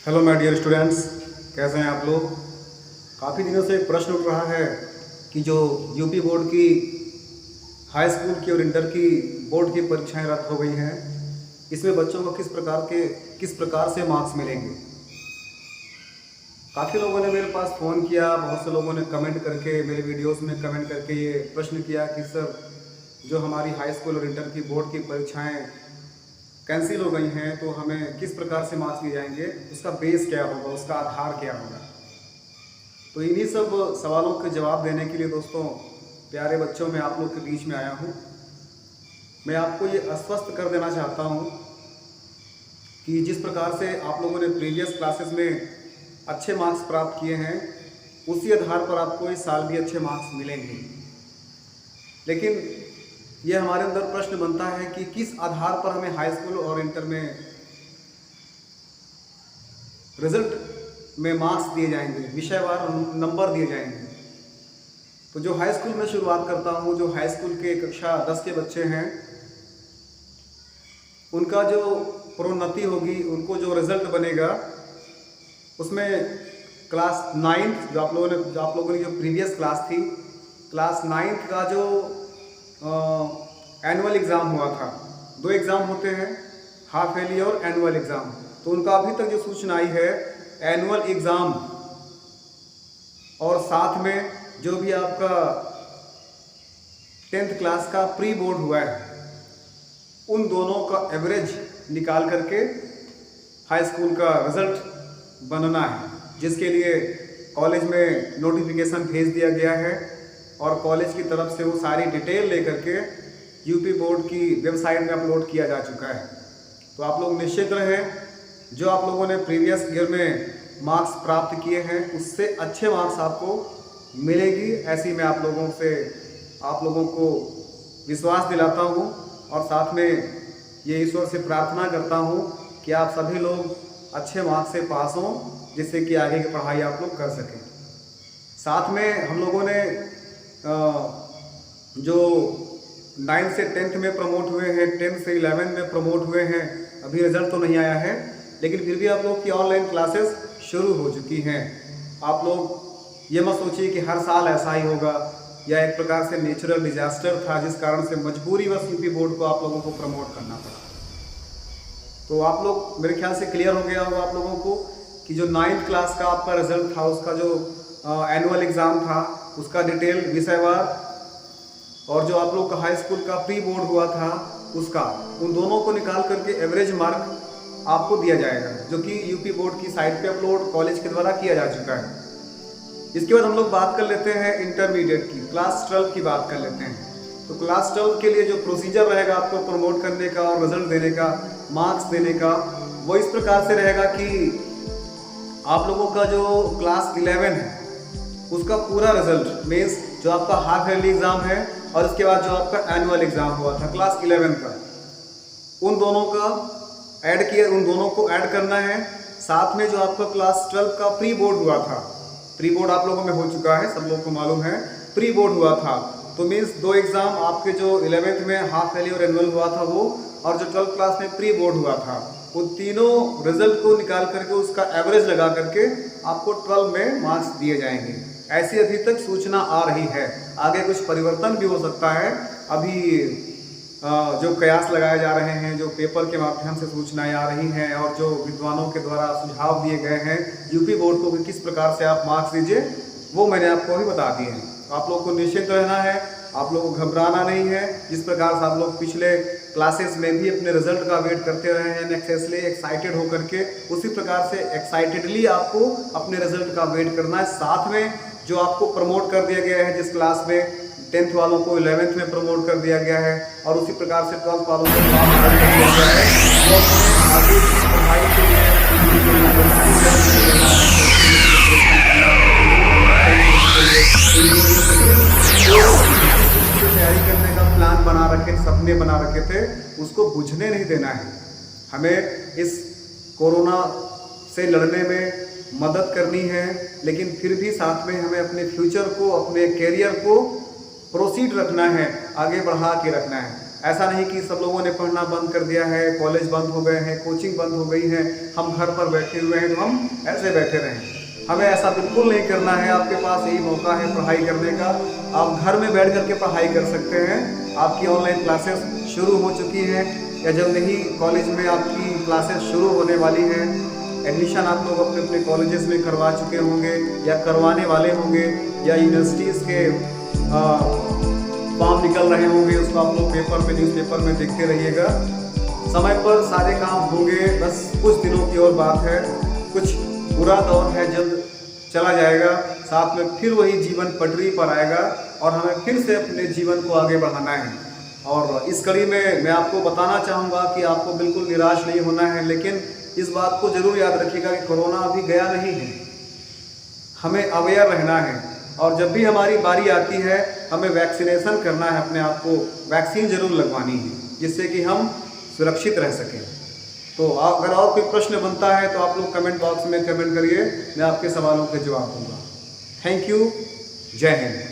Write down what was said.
Hello my dear students, कैसे हैं आप लोग। काफ़ी दिनों से एक प्रश्न उठ रहा है कि जो यूपी बोर्ड की हाई स्कूल की और इंटर की बोर्ड की परीक्षाएं रद्द हो गई हैं, इसमें बच्चों को किस प्रकार से मार्क्स मिलेंगे। काफ़ी लोगों ने मेरे पास फ़ोन किया, बहुत से लोगों ने कमेंट करके मेरे वीडियोस में कमेंट करके ये प्रश्न किया कि सर, जो हमारी हाई स्कूल और इंटर की बोर्ड की परीक्षाएं कैंसिल हो गई हैं तो हमें किस प्रकार से मार्क्स दिए जाएंगे, उसका बेस क्या होगा, उसका आधार क्या होगा। तो इन्हीं सब सवालों के जवाब देने के लिए दोस्तों, प्यारे बच्चों, मैं आप लोग के बीच में आया हूँ। मैं आपको ये आश्वस्त कर देना चाहता हूँ कि जिस प्रकार से आप लोगों ने प्रीवियस क्लासेस में अच्छे मार्क्स प्राप्त किए हैं, उसी आधार पर आपको इस साल भी अच्छे मार्क्स मिलेंगे। लेकिन ये हमारे अंदर प्रश्न बनता है कि किस आधार पर हमें हाई स्कूल और इंटर में रिजल्ट में मार्क्स दिए जाएंगे, विषयवार नंबर दिए जाएंगे। तो जो हाई स्कूल में शुरुआत करता हूँ, जो हाई स्कूल के कक्षा 10 के बच्चे हैं, उनका जो प्रोन्नति होगी, उनको जो रिजल्ट बनेगा, उसमें क्लास 9 जो आप लोगों ने जो प्रीवियस क्लास थी, क्लास 9 का जो एनुअल एग्ज़ाम हुआ था। 2 एग्ज़ाम होते हैं, हाफ ईयरली और एनुअल एग्ज़ाम। तो उनका अभी तक जो सूचना आई है, एनुअल एग्ज़ाम और साथ में जो भी आपका 10th क्लास का प्री बोर्ड हुआ है, उन दोनों का एवरेज निकाल करके हाई स्कूल का रिज़ल्ट बनना है, जिसके लिए कॉलेज में नोटिफिकेशन भेज दिया गया है और कॉलेज की तरफ से वो सारी डिटेल लेकर के यूपी बोर्ड की वेबसाइट में अपलोड किया जा चुका है। तो आप लोग निश्चित रहें, जो आप लोगों ने प्रीवियस ईयर में मार्क्स प्राप्त किए हैं, उससे अच्छे मार्क्स आपको मिलेगी, ऐसी मैं आप लोगों को विश्वास दिलाता हूँ। और साथ में ये ईश्वर से प्रार्थना करता हूँ कि आप सभी लोग अच्छे मार्क्स से पास हों, जिससे कि आगे की पढ़ाई आप लोग कर सकें। साथ में हम लोगों ने जो 9 से 10th में प्रमोट हुए हैं, 10 से 11 में प्रमोट हुए हैं, अभी रिजल्ट तो नहीं आया है, लेकिन फिर भी आप लोग की ऑनलाइन क्लासेस शुरू हो चुकी हैं। आप लोग ये मत सोचिए कि हर साल ऐसा ही होगा, या एक प्रकार से नेचुरल डिजास्टर था जिस कारण से मजबूरीवश यूपी बोर्ड को आप लोगों को प्रमोट करना पड़ा। तो आप लोग, मेरे ख्याल से क्लियर हो गया होगा आप लोगों को कि जो 9th क्लास का आपका रिजल्ट था, उसका जो एनुअल एग्ज़ाम था, उसका डिटेल विषयवार, और जो आप लोग का हाई स्कूल का प्री बोर्ड हुआ था उसका, उन दोनों को निकाल करके एवरेज मार्क आपको दिया जाएगा, जो कि यूपी बोर्ड की साइट पे अपलोड कॉलेज के द्वारा किया जा चुका है। इसके बाद हम लोग बात कर लेते हैं इंटरमीडिएट की, क्लास 12 की बात कर लेते हैं। तो क्लास 12 के लिए जो प्रोसीजर रहेगा आपको प्रमोट करने का और रिजल्ट देने का, मार्क्स देने का, वो इस प्रकार से रहेगा कि आप लोगों का जो क्लास 11 है उसका पूरा रिजल्ट, मीन्स जो आपका हाफ ईयरली एग्ज़ाम है और उसके बाद जो आपका एनुअल एग्ज़ाम हुआ था क्लास 11 का, उन दोनों को ऐड करना है। साथ में जो आपका क्लास 12 का प्री बोर्ड हुआ था, प्री बोर्ड आप लोगों में हो चुका है, सब लोग को मालूम है, प्री बोर्ड हुआ था, तो मीन्स 2 एग्ज़ाम आपके जो 11th में हाफ ईयरली और एनुअल हुआ था वो, और जो 12th क्लास में प्री बोर्ड हुआ था, उन तीनों रिजल्ट को निकाल करके उसका एवरेज लगा करके आपको 12 में मार्क्स दिए जाएंगे। ऐसी अभी तक सूचना आ रही है, आगे कुछ परिवर्तन भी हो सकता है। अभी जो कयास लगाए जा रहे हैं, जो पेपर के माध्यम से सूचनाएं आ रही हैं, और जो विद्वानों के द्वारा सुझाव दिए गए हैं यूपी बोर्ड को कि किस प्रकार से आप मार्क्स दीजिए, वो मैंने आपको अभी बता दिए हैं। आप लोग को निश्चिंत रहना है, आप लोग को घबराना नहीं है। जिस प्रकार से आप लोग पिछले क्लासेस में भी अपने रिजल्ट का वेट करते रहे हैं एक्सेसली एक्साइटेड होकर के, उसी प्रकार से एक्साइटेडली आपको अपने रिजल्ट का वेट करना है। साथ में जो आपको प्रमोट कर दिया गया है, जिस क्लास में 10th वालों को 11th में प्रमोट कर दिया गया है, और उसी प्रकार से 12th वालों को प्रमोट कर दिया गया है, जो आगे की पढ़ाई के लिए तैयारी करने का प्लान बना रखे, सपने बना रखे थे, उसको बुझने नहीं देना है। हमें इस कोरोना से लड़ने में मदद करनी है, लेकिन फिर भी साथ में हमें अपने फ्यूचर को, अपने कैरियर को प्रोसीड रखना है, आगे बढ़ा के रखना है। ऐसा नहीं कि सब लोगों ने पढ़ना बंद कर दिया है, कॉलेज बंद हो गए हैं, कोचिंग बंद हो गई है, हम घर पर बैठे हुए हैं तो हम ऐसे बैठे रहें। हमें ऐसा बिल्कुल नहीं करना है। आपके पास यही मौका है पढ़ाई करने का। आप घर में बैठ कर के पढ़ाई कर सकते हैं। आपकी ऑनलाइन क्लासेस शुरू हो चुकी हैं या जल्द ही कॉलेज में आपकी क्लासेस शुरू होने वाली हैं। एडमिशन आप लोग अपने अपने कॉलेजेस में करवा चुके होंगे या करवाने वाले होंगे, या यूनिवर्सिटीज़ के फॉर्म निकल रहे होंगे, उसको आप लोग पेपर में, न्यूज़पेपर में देखते रहिएगा। समय पर सारे काम होंगे, बस कुछ दिनों की और बात है। कुछ बुरा दौर है, जल्द चला जाएगा, साथ में फिर वही जीवन पटरी पर आएगा और हमें फिर से अपने जीवन को आगे बढ़ाना है। और इस कड़ी में मैं आपको बताना चाहूँगा कि आपको बिल्कुल निराश नहीं होना है, लेकिन इस बात को ज़रूर याद रखिएगा कि कोरोना अभी गया नहीं है। हमें अवेयर रहना है और जब भी हमारी बारी आती है हमें वैक्सीनेशन करना है, अपने आप को वैक्सीन ज़रूर लगवानी है, जिससे कि हम सुरक्षित रह सकें। तो अगर और कोई प्रश्न बनता है तो आप लोग कमेंट बॉक्स में कमेंट करिए, मैं आपके सवालों के जवाब दूंगा। Thank you. जय हिंद।